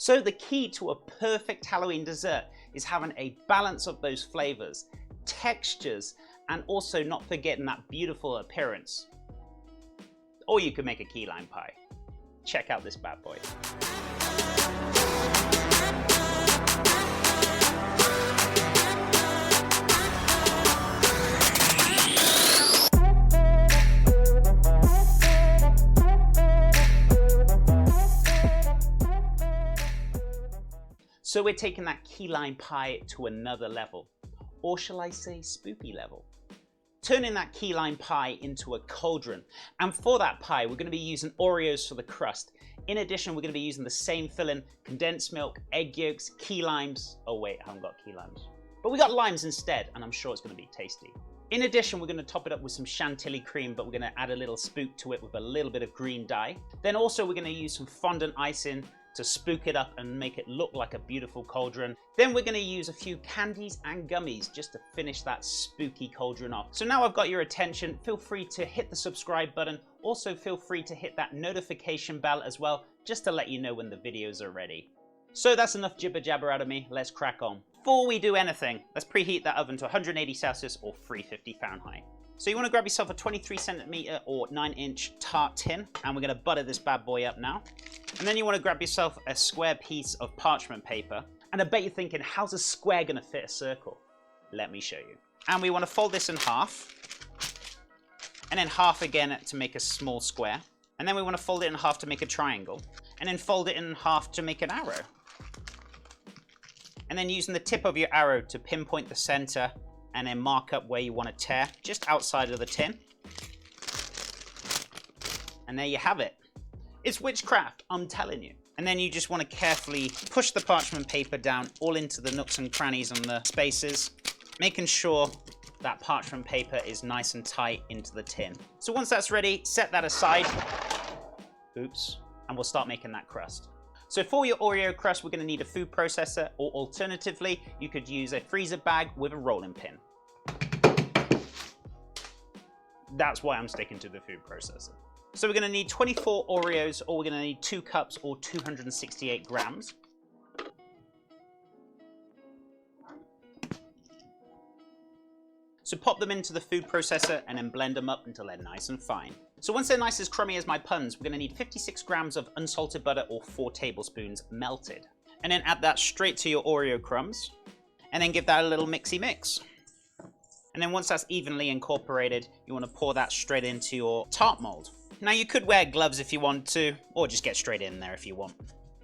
So the key to a perfect Halloween dessert is having a balance of those flavors, textures, and also not forgetting that beautiful appearance. Or you could make a key lime pie. Check out this bad boy. So we're taking that key lime pie to another level, or shall I say spooky level. Turning that key lime pie into a cauldron. And for that pie, we're going to be using Oreos for the crust. In addition, we're going to be using the same filling, condensed milk, egg yolks, key limes. Oh wait, I haven't got key limes. But we got limes instead, and I'm sure it's going to be tasty. In addition, we're going to top it up with some Chantilly cream, but we're going to add a little spook to it with a little bit of green dye. Then also we're going to use some fondant icing to spook it up and make it look like a beautiful cauldron. Then we're going to use a few candies and gummies just to finish that spooky cauldron off. So now I've got your attention, feel free to hit the subscribe button. Also feel free to hit that notification bell as well, just to let you know when the videos are ready. So that's enough jibber jabber out of me, let's crack on. Before we do anything, let's preheat that oven to 180 Celsius or 350 Fahrenheit. So you want to grab yourself a 23 centimeter or 9-inch tart tin, and we're going to butter this bad boy up now. And then you want to grab yourself a square piece of parchment paper. And I bet you're thinking, how's a square going to fit a circle? Let me show you. And we want to fold this in half, and then half again to make a small square. And then we want to fold it in half to make a triangle, and then fold it in half to make an arrow. And then using the tip of your arrow to pinpoint the center, and then mark up where you want to tear, just outside of the tin. And there you have it. It's witchcraft, I'm telling you. And then you just want to carefully push the parchment paper down all into the nooks and crannies and the spaces, making sure that parchment paper is nice and tight into the tin. So once that's ready, set that aside. Oops. And we'll start making that crust. So for your Oreo crust, we're going to need a food processor, or alternatively, you could use a freezer bag with a rolling pin. That's why I'm sticking to the food processor. So we're going to need 24 Oreos, or we're going to need 2 cups or 268 grams. So pop them into the food processor and then blend them up until they're nice and fine. So once they're nice as crummy as my puns, we're going to need 56 grams of unsalted butter or 4 tablespoons melted. And then add that straight to your Oreo crumbs. And then give that a little mixy mix. And then once that's evenly incorporated, you want to pour that straight into your tart mold. Now you could wear gloves if you want to, or just get straight in there if you want.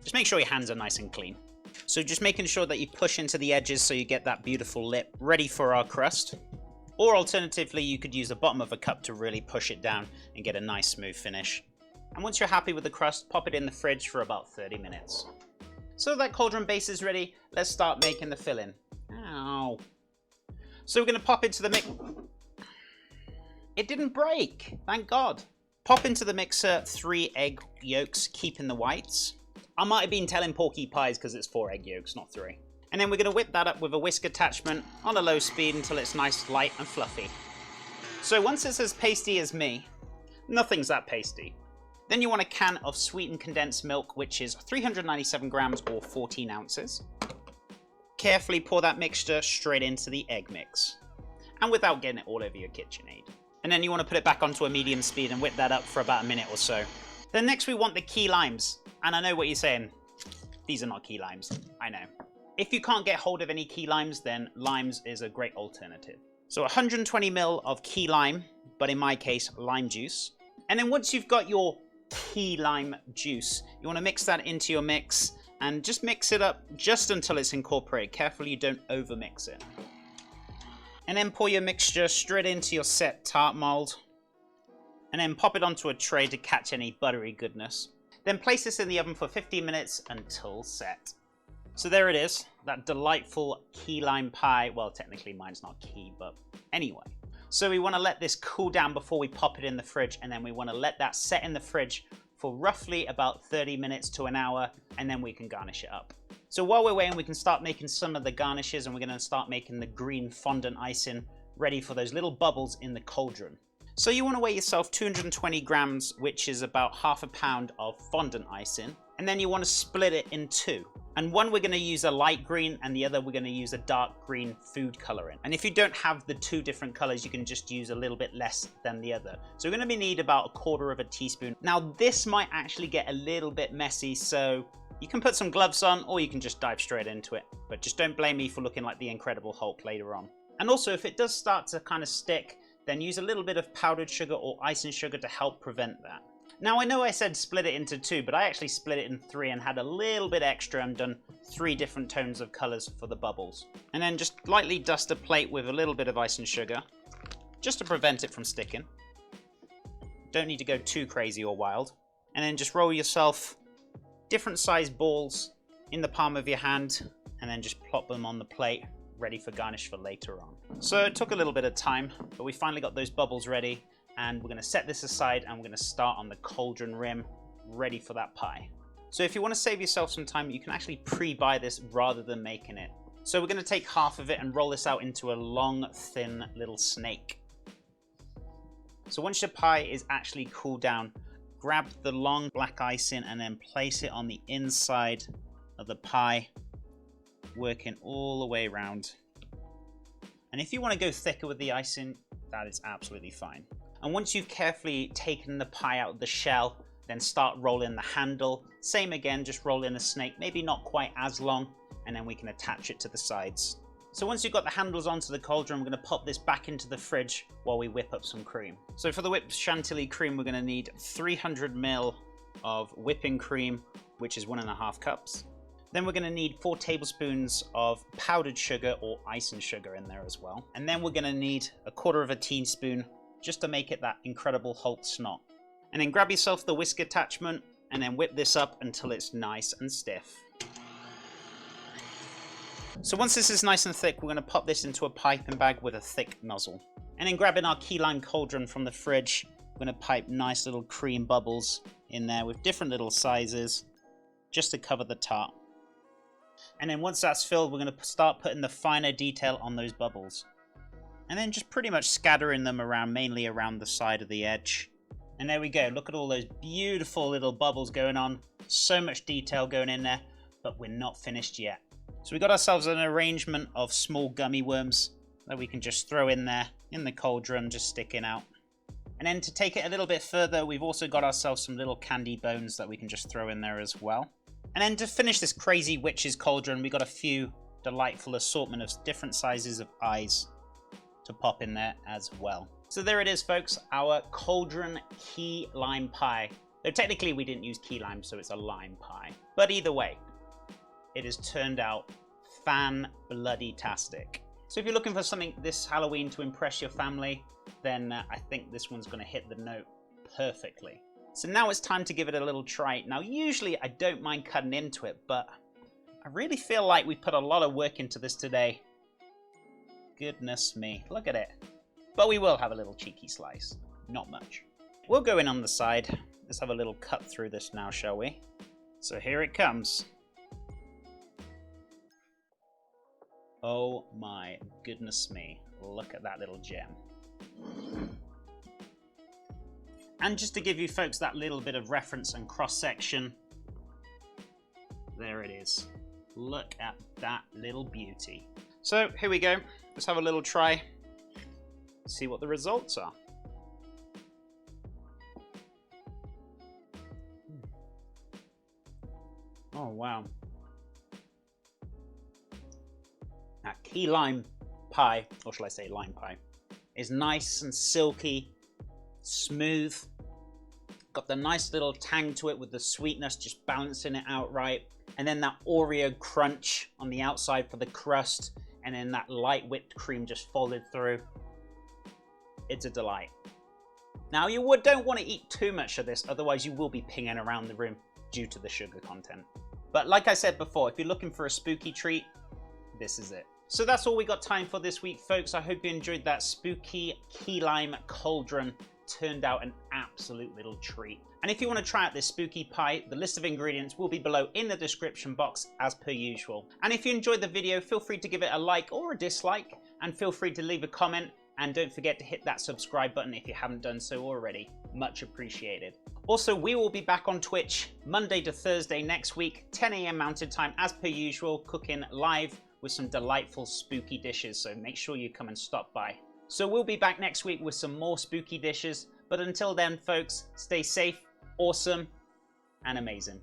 Just make sure your hands are nice and clean. So just making sure that you push into the edges so you get that beautiful lip ready for our crust. Or alternatively, you could use the bottom of a cup to really push it down and get a nice smooth finish. And once you're happy with the crust, pop it in the fridge for about 30 minutes. So that cauldron base is ready, let's start making the filling. Ow. So we're going to pop into the mix. It didn't break, thank God. Pop into the mixer 3 egg yolks, keeping the whites. I might have been telling Porky Pies because it's 4 egg yolks, not 3. And then we're going to whip that up with a whisk attachment on a low speed until it's nice, light and fluffy. So once it's as pasty as me, nothing's that pasty. Then you want a can of sweetened condensed milk, which is 397 grams or 14 ounces. Carefully pour that mixture straight into the egg mix, and without getting it all over your KitchenAid. And then you want to put it back onto a medium speed and whip that up for about a minute or so. Then next we want the key limes. And I know what you're saying, these are not key limes, I know. If you can't get hold of any key limes, then limes is a great alternative. So 120 ml of key lime, but in my case, lime juice. And then once you've got your key lime juice, you want to mix that into your mix and just mix it up just until it's incorporated. Carefully you don't over mix it. And then pour your mixture straight into your set tart mold. And then pop it onto a tray to catch any buttery goodness. Then place this in the oven for 15 minutes until set. So there it is, that delightful key lime pie. Well, technically mine's not key, but anyway. So we want to let this cool down before we pop it in the fridge, and then we want to let that set in the fridge for roughly about 30 minutes to an hour, and then we can garnish it up. So while we're waiting, we can start making some of the garnishes, and we're going to start making the green fondant icing ready for those little bubbles in the cauldron. So you want to weigh yourself 220 grams, which is about half a pound of fondant icing, and then you want to split it in 2. And one we're going to use a light green and the other we're going to use a dark green food coloring. And if you don't have the two different colors, you can just use a little bit less than the other. So we're going to need about 1/4 teaspoon. Now this might actually get a little bit messy, so you can put some gloves on or you can just dive straight into it. But just don't blame me for looking like the Incredible Hulk later on. And also if it does start to kind of stick, then use a little bit of powdered sugar or icing sugar to help prevent that. Now I know I said split it into 2, but I actually split it in 3 and had a little bit extra and done 3 different tones of colors for the bubbles. And then just lightly dust a plate with a little bit of icing sugar, just to prevent it from sticking. Don't need to go too crazy or wild. And then just roll yourself different sized balls in the palm of your hand, and then just plop them on the plate, ready for garnish for later on. So it took a little bit of time, but we finally got those bubbles ready. And we're going to set this aside and we're going to start on the cauldron rim, ready for that pie. So if you want to save yourself some time, you can actually pre-buy this rather than making it. So we're going to take half of it and roll this out into a long, thin little snake. So once your pie is actually cooled down, grab the long black icing and then place it on the inside of the pie, working all the way around. And if you want to go thicker with the icing, that is absolutely fine. And once you've carefully taken the pie out of the shell, then start rolling the handle. Same again, just roll in a snake, maybe not quite as long, and then we can attach it to the sides. So once you've got the handles onto the cauldron, we're going to pop this back into the fridge while we whip up some cream. So for the whipped Chantilly cream, we're going to need 300 ml of whipping cream, which is 1.5 cups. Then we're going to need 4 tablespoons of powdered sugar or icing sugar in there as well. And then we're going to need 1/4 teaspoon just to make it that Incredible Hulk snot. And then grab yourself the whisk attachment and then whip this up until it's nice and stiff. So once this is nice and thick, we're going to pop this into a piping bag with a thick nozzle. And then grabbing our key lime cauldron from the fridge, we're going to pipe nice little cream bubbles in there with different little sizes just to cover the top. And then once that's filled, we're going to start putting the finer detail on those bubbles. And then just pretty much scattering them around, mainly around the side of the edge. And there we go. Look at all those beautiful little bubbles going on. So much detail going in there, but we're not finished yet. So we got ourselves an arrangement of small gummy worms that we can just throw in there in the cauldron, just sticking out. And then to take it a little bit further, we've also got ourselves some little candy bones that we can just throw in there as well. And then to finish this crazy witch's cauldron, we got a few delightful assortment of different sizes of eyes to pop in there as well. So there it is, folks, our cauldron key lime pie. Though technically we didn't use key lime, so it's a lime pie. But either way, it has turned out fan-bloody-tastic. So if you're looking for something this Halloween to impress your family, then I think this one's going to hit the note perfectly. So now it's time to give it a little try. Now usually I don't mind cutting into it, but I really feel like we put a lot of work into this today. Goodness me, look at it. But we will have a little cheeky slice. Not much. We'll go in on the side. Let's have a little cut through this now, shall we? So here it comes. Oh my goodness me. Look at that little gem. And just to give you folks that little bit of reference and cross-section, there it is. Look at that little beauty. So here we go. Let's have a little try. See what the results are. Oh wow. That key lime pie, or shall I say lime pie, is nice and silky, smooth. Got the nice little tang to it with the sweetness just balancing it out right. And then that Oreo crunch on the outside for the crust. And then that light whipped cream just folded through. It's a delight. Now you don't want to eat too much of this, otherwise you will be pinging around the room due to the sugar content. But like I said before, if you're looking for a spooky treat, this is it. So that's all we got time for this week, folks. I hope you enjoyed that spooky key lime cauldron. Turned out an absolute little treat. And if you want to try out this spooky pie, the list of ingredients will be below in the description box as per usual. And if you enjoyed the video, feel free to give it a like or a dislike, and feel free to leave a comment And don't forget to hit that subscribe button if you haven't done so already. Much appreciated. Also, we will be back on Twitch Monday to Thursday next week, 10 AM Mountain Time, as per usual, cooking live with some delightful spooky dishes, so make sure you come and stop by. So we'll be back next week with some more spooky dishes, but until then, folks, stay safe, awesome, and amazing.